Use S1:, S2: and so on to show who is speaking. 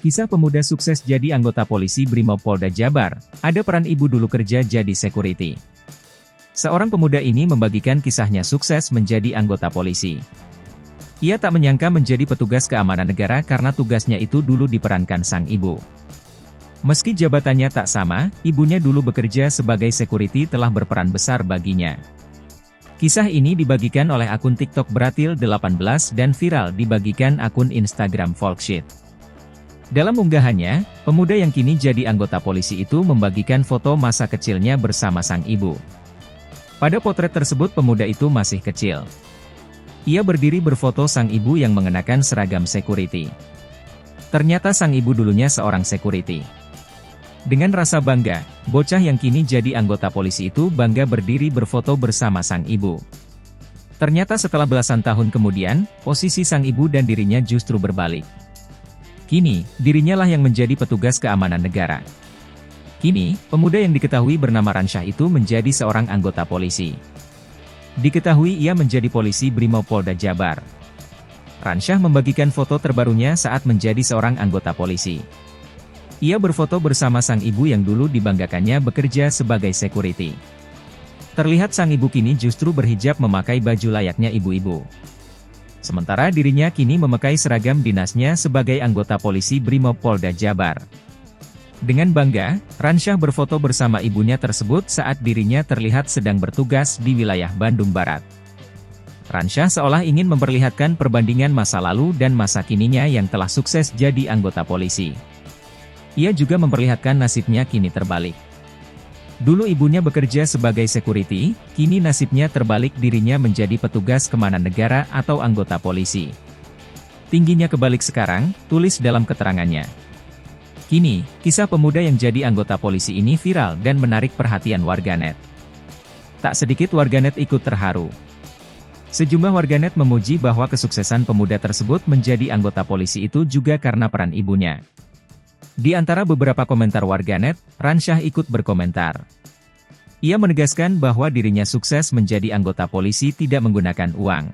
S1: Kisah pemuda sukses jadi anggota polisi Brimopolda Jabar, ada peran ibu dulu kerja jadi security. Seorang pemuda ini membagikan kisahnya sukses menjadi anggota polisi. Ia tak menyangka menjadi petugas keamanan negara karena tugasnya itu dulu diperankan sang ibu. Meski jabatannya tak sama, ibunya dulu bekerja sebagai security telah berperan besar baginya. Kisah ini dibagikan oleh akun TikTok Bratil 18 dan viral dibagikan akun Instagram Volksheet. Dalam unggahannya, pemuda yang kini jadi anggota polisi itu membagikan foto masa kecilnya bersama sang ibu. Pada potret tersebut pemuda itu masih kecil. Ia berdiri berfoto sang ibu yang mengenakan seragam security. Ternyata sang ibu dulunya seorang security. Dengan rasa bangga, bocah yang kini jadi anggota polisi itu bangga berdiri berfoto bersama sang ibu. Ternyata setelah belasan tahun kemudian, posisi sang ibu dan dirinya justru berbalik. Kini, dirinya lah yang menjadi petugas keamanan negara. Kini, pemuda yang diketahui bernama Ransyah itu menjadi seorang anggota polisi. Diketahui ia menjadi polisi Brimopolda Jabar. Ransyah membagikan foto terbarunya saat menjadi seorang anggota polisi. Ia berfoto bersama sang ibu yang dulu dibanggakannya bekerja sebagai security. Terlihat sang ibu kini justru berhijab memakai baju layaknya ibu-ibu. Sementara dirinya kini memakai seragam dinasnya sebagai anggota polisi Brimopolda Jabar. Dengan bangga, Ransyah berfoto bersama ibunya tersebut saat dirinya terlihat sedang bertugas di wilayah Bandung Barat. Ransyah seolah ingin memperlihatkan perbandingan masa lalu dan masa kininya yang telah sukses jadi anggota polisi. Ia juga memperlihatkan nasibnya kini terbalik. Dulu ibunya bekerja sebagai security, kini nasibnya terbalik dirinya menjadi petugas keamanan negara atau anggota polisi. Tingginya kebalik sekarang, tulis dalam keterangannya. Kini, kisah pemuda yang jadi anggota polisi ini viral dan menarik perhatian warganet. Tak sedikit warganet ikut terharu. Sejumlah warganet memuji bahwa kesuksesan pemuda tersebut menjadi anggota polisi itu juga karena peran ibunya. Di antara beberapa komentar warganet, Ransyah ikut berkomentar. Ia menegaskan bahwa dirinya sukses menjadi anggota polisi tidak menggunakan uang.